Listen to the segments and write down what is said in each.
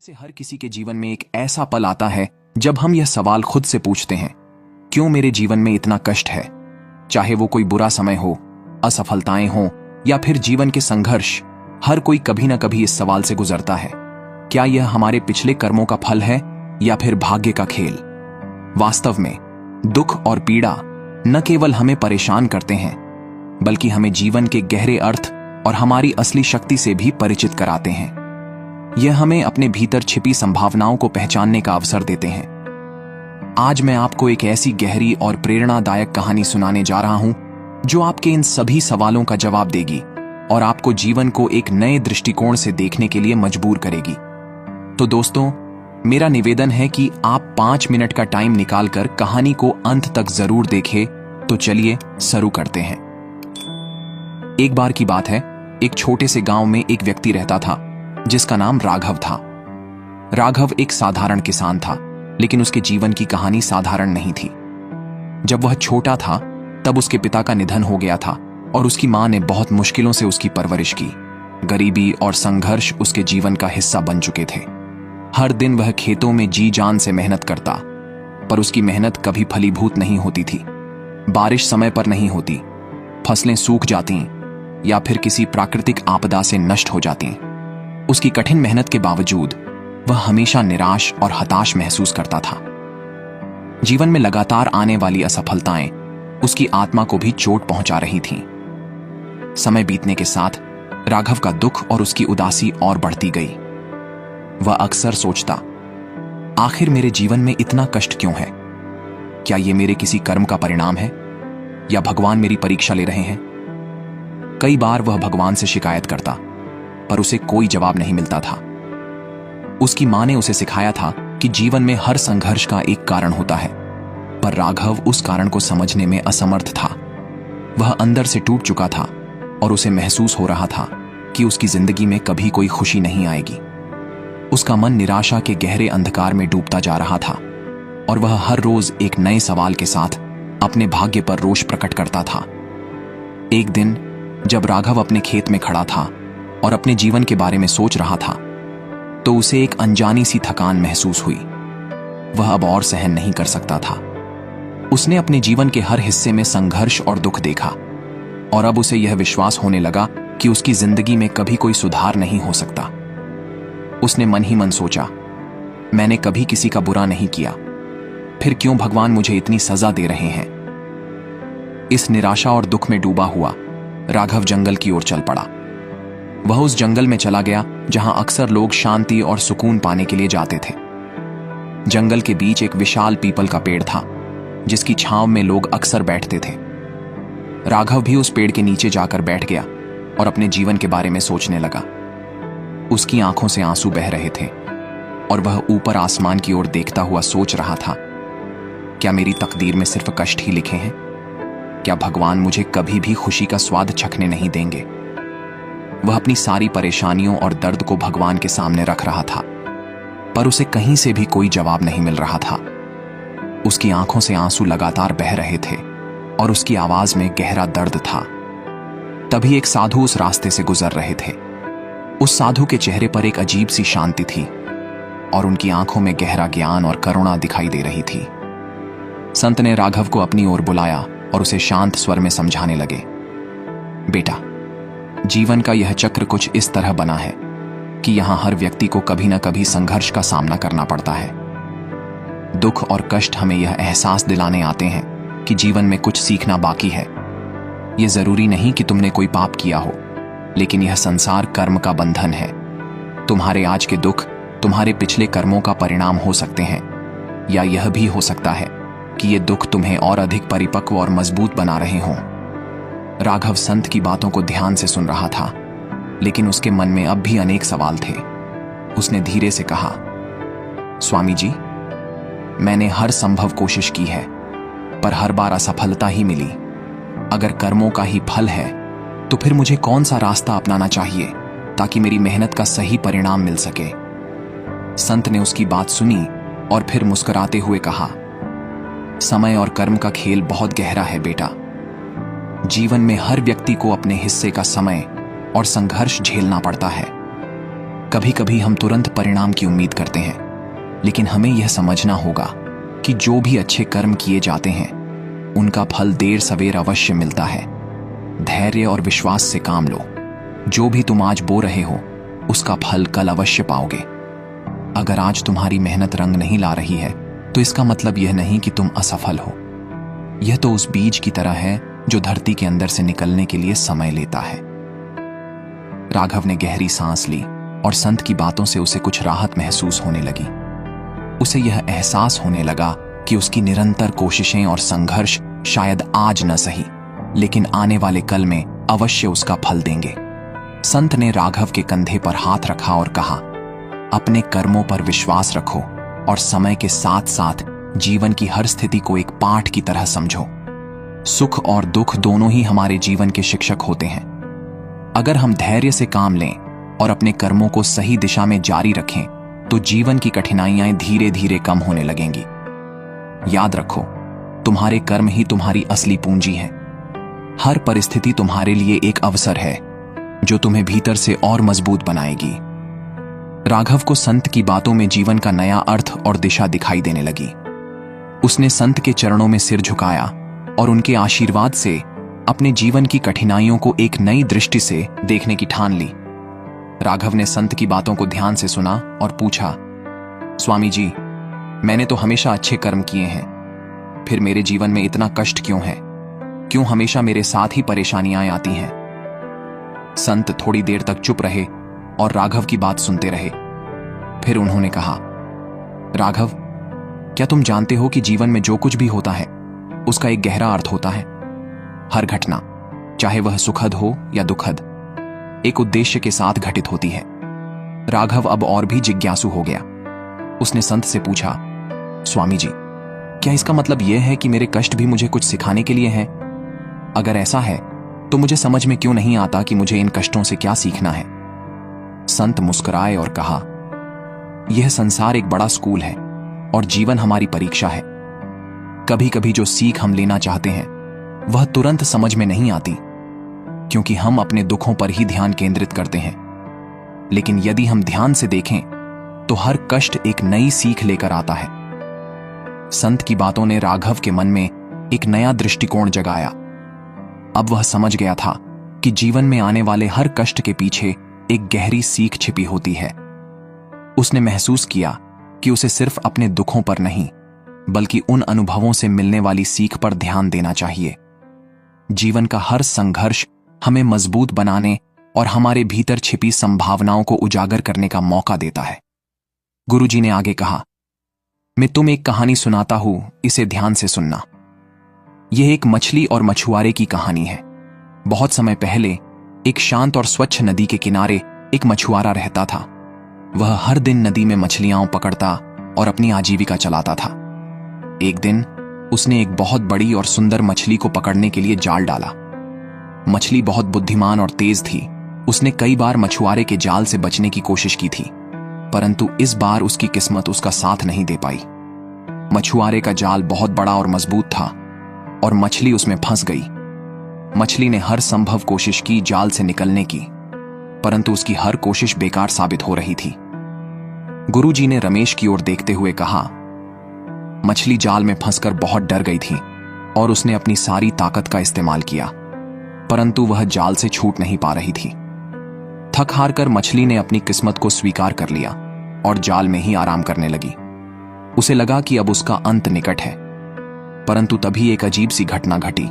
से हर किसी के जीवन में एक ऐसा पल आता है जब हम यह सवाल खुद से पूछते हैं, क्यों मेरे जीवन में इतना कष्ट है। चाहे वो कोई बुरा समय हो, असफलताएं हो या फिर जीवन के संघर्ष, हर कोई कभी ना कभी इस सवाल से गुजरता है, क्या यह हमारे पिछले कर्मों का फल है या फिर भाग्य का खेल। वास्तव में दुख और पीड़ा न केवल हमें परेशान करते हैं, बल्कि हमें जीवन के गहरे अर्थ और हमारी असली शक्ति से भी परिचित कराते हैं। यह हमें अपने भीतर छिपी संभावनाओं को पहचानने का अवसर देते हैं। आज मैं आपको एक ऐसी गहरी और प्रेरणादायक कहानी सुनाने जा रहा हूं जो आपके इन सभी सवालों का जवाब देगी और आपको जीवन को एक नए दृष्टिकोण से देखने के लिए मजबूर करेगी। तो दोस्तों, मेरा निवेदन है कि आप 5 मिनट का टाइम निकालकर कहानी को अंत तक जरूर देखें। तो चलिए शुरू करते हैं। एक बार की बात है, एक छोटे से गांव में एक व्यक्ति रहता था जिसका नाम राघव था। राघव एक साधारण किसान था, लेकिन उसके जीवन की कहानी साधारण नहीं थी। जब वह छोटा था तब उसके पिता का निधन हो गया था और उसकी मां ने बहुत मुश्किलों से उसकी परवरिश की। गरीबी और संघर्ष उसके जीवन का हिस्सा बन चुके थे। हर दिन वह खेतों में जी जान से मेहनत करता, पर उसकी मेहनत कभी फलीभूत नहीं होती थी। बारिश समय पर नहीं होती, फसलें सूख जाती या फिर किसी प्राकृतिक आपदा से नष्ट हो जाती। उसकी कठिन मेहनत के बावजूद वह हमेशा निराश और हताश महसूस करता था। जीवन में लगातार आने वाली असफलताएं उसकी आत्मा को भी चोट पहुंचा रही थीं। समय बीतने के साथ राघव का दुख और उसकी उदासी और बढ़ती गई। वह अक्सर सोचता, आखिर मेरे जीवन में इतना कष्ट क्यों है? क्या यह मेरे किसी कर्म का परिणाम है या भगवान मेरी परीक्षा ले रहे हैं? कई बार वह भगवान से शिकायत करता, पर उसे कोई जवाब नहीं मिलता था। उसकी मां ने उसे सिखाया था कि जीवन में हर संघर्ष का एक कारण होता है, पर राघव उस कारण को समझने में असमर्थ था। वह अंदर से टूट चुका था और उसे महसूस हो रहा था कि उसकी जिंदगी में कभी कोई खुशी नहीं आएगी। उसका मन निराशा के गहरे अंधकार में डूबता जा रहा था और वह हर रोज एक नए सवाल के साथ अपने भाग्य पर रोष प्रकट करता था। एक दिन जब राघव अपने खेत में खड़ा था और अपने जीवन के बारे में सोच रहा था, तो उसे एक अनजानी सी थकान महसूस हुई। वह अब और सहन नहीं कर सकता था। उसने अपने जीवन के हर हिस्से में संघर्ष और दुख देखा और अब उसे यह विश्वास होने लगा कि उसकी जिंदगी में कभी कोई सुधार नहीं हो सकता। उसने मन ही मन सोचा, मैंने कभी किसी का बुरा नहीं किया, फिर क्यों भगवान मुझे इतनी सजा दे रहे हैं? इस निराशा और दुख में डूबा हुआ राघव जंगल की ओर चल पड़ा। वह उस जंगल में चला गया जहां अक्सर लोग शांति और सुकून पाने के लिए जाते थे। जंगल के बीच एक विशाल पीपल का पेड़ था, जिसकी छांव में लोग अक्सर बैठते थे। राघव भी उस पेड़ के नीचे जाकर बैठ गया और अपने जीवन के बारे में सोचने लगा। उसकी आंखों से आंसू बह रहे थे और वह ऊपर आसमान की ओर देखता हुआ सोच रहा था, क्या मेरी तकदीर में सिर्फ कष्ट ही लिखे हैं? क्या भगवान मुझे कभी भी खुशी का स्वाद चखने नहीं देंगे? वह अपनी सारी परेशानियों और दर्द को भगवान के सामने रख रहा था, पर उसे कहीं से भी कोई जवाब नहीं मिल रहा था। उसकी आंखों से आंसू लगातार बह रहे थे और उसकी आवाज में गहरा दर्द था। तभी एक साधु उस रास्ते से गुजर रहे थे। उस साधु के चेहरे पर एक अजीब सी शांति थी और उनकी आंखों में गहरा ज्ञान और करुणा दिखाई दे रही थी। संत ने राघव को अपनी ओर बुलाया और उसे शांत स्वर में समझाने लगे, बेटा, जीवन का यह चक्र कुछ इस तरह बना है कि यहां हर व्यक्ति को कभी ना कभी संघर्ष का सामना करना पड़ता है। दुख और कष्ट हमें यह एहसास दिलाने आते हैं कि जीवन में कुछ सीखना बाकी है। यह जरूरी नहीं कि तुमने कोई पाप किया हो, लेकिन यह संसार कर्म का बंधन है। तुम्हारे आज के दुख तुम्हारे पिछले कर्मों का परिणाम हो सकते हैं, या यह भी हो सकता है कि ये दुख तुम्हें और अधिक परिपक्व और मजबूत बना रहे हों। राघव संत की बातों को ध्यान से सुन रहा था, लेकिन उसके मन में अब भी अनेक सवाल थे। उसने धीरे से कहा, स्वामी जी, मैंने हर संभव कोशिश की है, पर हर बार असफलता ही मिली। अगर कर्मों का ही फल है, तो फिर मुझे कौन सा रास्ता अपनाना चाहिए ताकि मेरी मेहनत का सही परिणाम मिल सके? संत ने उसकी बात सुनी और फिर मुस्कुराते हुए कहा, समय और कर्म का खेल बहुत गहरा है बेटा। जीवन में हर व्यक्ति को अपने हिस्से का समय और संघर्ष झेलना पड़ता है। कभी कभी हम तुरंत परिणाम की उम्मीद करते हैं, लेकिन हमें यह समझना होगा कि जो भी अच्छे कर्म किए जाते हैं उनका फल देर सवेर अवश्य मिलता है। धैर्य और विश्वास से काम लो। जो भी तुम आज बो रहे हो उसका फल कल अवश्य पाओगे। अगर आज तुम्हारी मेहनत रंग नहीं ला रही है तो इसका मतलब यह नहीं कि तुम असफल हो। यह तो उस बीज की तरह है जो धरती के अंदर से निकलने के लिए समय लेता है। राघव ने गहरी सांस ली और संत की बातों से उसे कुछ राहत महसूस होने लगी। उसे यह एहसास होने लगा कि उसकी निरंतर कोशिशें और संघर्ष शायद आज न सही, लेकिन आने वाले कल में अवश्य उसका फल देंगे। संत ने राघव के कंधे पर हाथ रखा और कहा, अपने कर्मों पर विश्वास रखो और समय के साथ साथ जीवन की हर स्थिति को एक पाठ की तरह समझो। सुख और दुख दोनों ही हमारे जीवन के शिक्षक होते हैं। अगर हम धैर्य से काम लें और अपने कर्मों को सही दिशा में जारी रखें तो जीवन की कठिनाइयां धीरे धीरे कम होने लगेंगी। याद रखो, तुम्हारे कर्म ही तुम्हारी असली पूंजी है। हर परिस्थिति तुम्हारे लिए एक अवसर है जो तुम्हें भीतर से और मजबूत बनाएगी। राघव को संत की बातों में जीवन का नया अर्थ और दिशा दिखाई देने लगी। उसने संत के चरणों में सिर झुकाया और उनके आशीर्वाद से अपने जीवन की कठिनाइयों को एक नई दृष्टि से देखने की ठान ली। राघव ने संत की बातों को ध्यान से सुना और पूछा, स्वामी जी, मैंने तो हमेशा अच्छे कर्म किए हैं, फिर मेरे जीवन में इतना कष्ट क्यों है? क्यों हमेशा मेरे साथ ही परेशानियां आती हैं? संत थोड़ी देर तक चुप रहे और राघव की बात सुनते रहे। फिर उन्होंने कहा, राघव, क्या तुम जानते हो कि जीवन में जो कुछ भी होता है उसका एक गहरा अर्थ होता है। हर घटना, चाहे वह सुखद हो या दुखद, एक उद्देश्य के साथ घटित होती है। राघव अब और भी जिज्ञासु हो गया। उसने संत से पूछा, स्वामी जी, क्या इसका मतलब यह है कि मेरे कष्ट भी मुझे कुछ सिखाने के लिए हैं? अगर ऐसा है तो मुझे समझ में क्यों नहीं आता कि मुझे इन कष्टों से क्या सीखना है। संत मुस्कुराए और कहा, यह संसार एक बड़ा स्कूल है और जीवन हमारी परीक्षा है। कभी कभी जो सीख हम लेना चाहते हैं वह तुरंत समझ में नहीं आती, क्योंकि हम अपने दुखों पर ही ध्यान केंद्रित करते हैं। लेकिन यदि हम ध्यान से देखें तो हर कष्ट एक नई सीख लेकर आता है। संत की बातों ने राघव के मन में एक नया दृष्टिकोण जगाया। अब वह समझ गया था कि जीवन में आने वाले हर कष्ट के पीछे एक गहरी सीख छिपी होती है। उसने महसूस किया कि उसे सिर्फ अपने दुखों पर नहीं, बल्कि उन अनुभवों से मिलने वाली सीख पर ध्यान देना चाहिए। जीवन का हर संघर्ष हमें मजबूत बनाने और हमारे भीतर छिपी संभावनाओं को उजागर करने का मौका देता है। गुरुजी ने आगे कहा, मैं तुम एक कहानी सुनाता हूं, इसे ध्यान से सुनना। यह एक मछली और मछुआरे की कहानी है। बहुत समय पहले एक शांत और स्वच्छ नदी के किनारे एक मछुआरा रहता था। वह हर दिन नदी में मछलियां पकड़ता और अपनी आजीविका चलाता था। एक दिन उसने एक बहुत बड़ी और सुंदर मछली को पकड़ने के लिए जाल डाला। मछली बहुत बुद्धिमान और तेज थी। उसने कई बार मछुआरे के जाल से बचने की कोशिश की थी, परंतु इस बार उसकी किस्मत उसका साथ नहीं दे पाई। मछुआरे का जाल बहुत बड़ा और मजबूत था और मछली उसमें फंस गई। मछली ने हर संभव कोशिश की जाल से निकलने की, परंतु उसकी हर कोशिश बेकार साबित हो रही थी। गुरुजी ने रमेश की ओर देखते हुए कहा, मछली जाल में फंसकर बहुत डर गई थी और उसने अपनी सारी ताकत का इस्तेमाल किया, परंतु वह जाल से छूट नहीं पा रही थी। थक हार कर मछली ने अपनी किस्मत को स्वीकार कर लिया और जाल में ही आराम करने लगी। उसे लगा कि अब उसका अंत निकट है, परंतु तभी एक अजीब सी घटना घटी।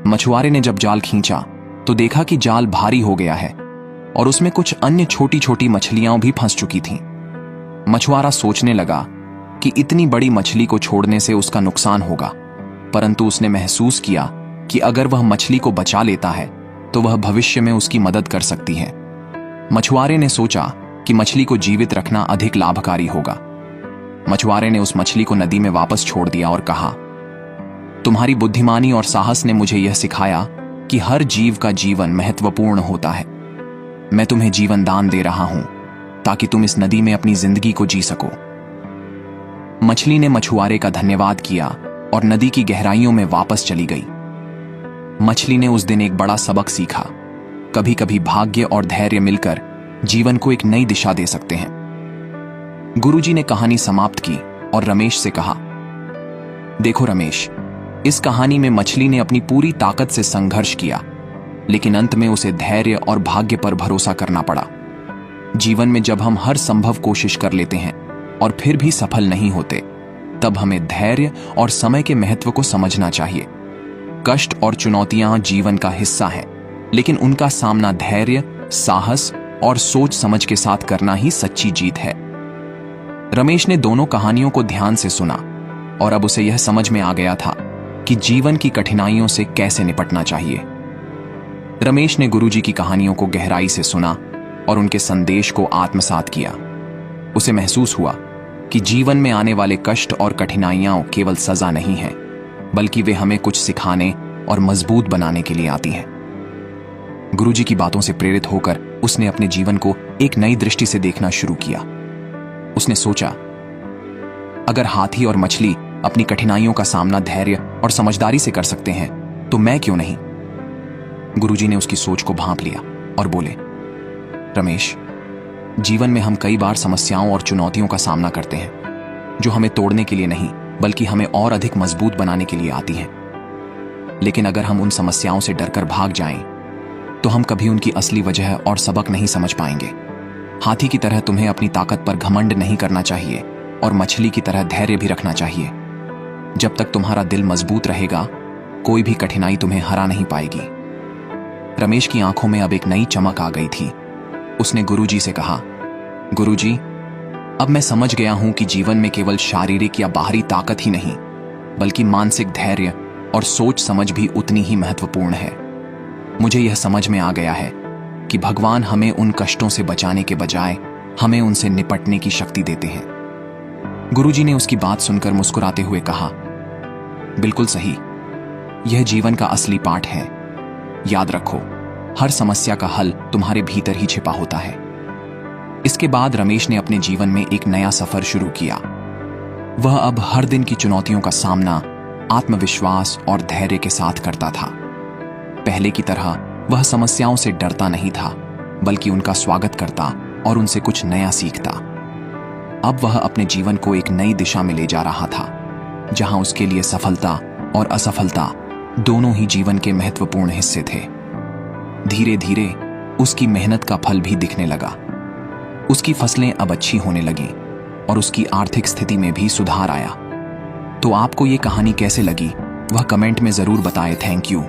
मछुआरे ने जब जाल खींचा तो देखा कि जाल भारी हो गया है और उसमें कुछ अन्य छोटी छोटी मछलियां भी फंस चुकी थीं। मछुआरा सोचने लगा कि इतनी बड़ी मछली को छोड़ने से उसका नुकसान होगा, परंतु उसने महसूस किया कि अगर वह मछली को बचा लेता है तो वह भविष्य में उसकी मदद कर सकती है। मछुआरे ने सोचा कि मछली को जीवित रखना अधिक लाभकारी होगा। मछुआरे ने उस मछली को नदी में वापस छोड़ दिया और कहा, तुम्हारी बुद्धिमानी और साहस ने मुझे यह सिखाया कि हर जीव का जीवन महत्वपूर्ण होता है। मैं तुम्हें जीवन दान दे रहा हूं ताकि तुम इस नदी में अपनी जिंदगी को जी सको। मछली ने मछुआरे का धन्यवाद किया और नदी की गहराइयों में वापस चली गई। मछली ने उस दिन एक बड़ा सबक सीखा। कभी कभी भाग्य और धैर्य मिलकर जीवन को एक नई दिशा दे सकते हैं। गुरुजी ने कहानी समाप्त की और रमेश से कहा, देखो रमेश, इस कहानी में मछली ने अपनी पूरी ताकत से संघर्ष किया, लेकिन अंत में उसे धैर्य और भाग्य पर भरोसा करना पड़ा। जीवन में जब हम हर संभव कोशिश कर लेते हैं और फिर भी सफल नहीं होते, तब हमें धैर्य और समय के महत्व को समझना चाहिए। कष्ट और चुनौतियां जीवन का हिस्सा हैं, लेकिन उनका सामना धैर्य, साहस और सोच समझ के साथ करना ही सच्ची जीत है। रमेश ने दोनों कहानियों को ध्यान से सुना और अब उसे यह समझ में आ गया था कि जीवन की कठिनाइयों से कैसे निपटना चाहिए। रमेश ने गुरुजी की कहानियों को गहराई से सुना और उनके संदेश को आत्मसात किया। उसे महसूस हुआ कि जीवन में आने वाले कष्ट और कठिनाइयां केवल सजा नहीं हैं, बल्कि वे हमें कुछ सिखाने और मजबूत बनाने के लिए आती हैं। गुरुजी की बातों से प्रेरित होकर उसने अपने जीवन को एक नई दृष्टि से देखना शुरू किया। उसने सोचा, अगर हाथी और मछली अपनी कठिनाइयों का सामना धैर्य और समझदारी से कर सकते हैं, तो मैं क्यों नहीं? गुरुजी ने उसकी सोच को भांप लिया और बोले, रमेश, जीवन में हम कई बार समस्याओं और चुनौतियों का सामना करते हैं, जो हमें तोड़ने के लिए नहीं, बल्कि हमें और अधिक मजबूत बनाने के लिए आती हैं। लेकिन अगर हम उन समस्याओं से डरकर भाग जाएं, तो हम कभी उनकी असली वजह और सबक नहीं समझ पाएंगे। हाथी की तरह तुम्हें अपनी ताकत पर घमंड नहीं करना चाहिए और मछली की तरह धैर्य भी रखना चाहिए। जब तक तुम्हारा दिल मजबूत रहेगा, कोई भी कठिनाई तुम्हें हरा नहीं पाएगी। रमेश की आंखों में अब एक नई चमक आ गई थी। उसने गुरुजी से कहा, गुरुजी, अब मैं समझ गया हूं कि जीवन में केवल शारीरिक या बाहरी ताकत ही नहीं, बल्कि मानसिक धैर्य और सोच समझ भी उतनी ही महत्वपूर्ण है। मुझे यह समझ में आ गया है कि भगवान हमें उन कष्टों से बचाने के बजाय हमें उनसे निपटने की शक्ति देते हैं। गुरुजी ने उसकी बात सुनकर मुस्कुराते हुए कहा, बिल्कुल सही, यह जीवन का असली पाठ है। याद रखो, हर समस्या का हल तुम्हारे भीतर ही छिपा होता है। इसके बाद रमेश ने अपने जीवन में एक नया सफर शुरू किया। वह अब हर दिन की चुनौतियों का सामना आत्मविश्वास और धैर्य के साथ करता था। पहले की तरह वह समस्याओं से डरता नहीं था, बल्कि उनका स्वागत करता और उनसे कुछ नया सीखता। अब वह अपने जीवन को एक नई दिशा में ले जा रहा था, जहां उसके लिए सफलता और असफलता दोनों ही जीवन के महत्वपूर्ण हिस्से थे। धीरे धीरे उसकी मेहनत का फल भी दिखने लगा। उसकी फसलें अब अच्छी होने लगीं और उसकी आर्थिक स्थिति में भी सुधार आया। तो आपको ये कहानी कैसे लगी, वह कमेंट में जरूर बताएं। Thank you.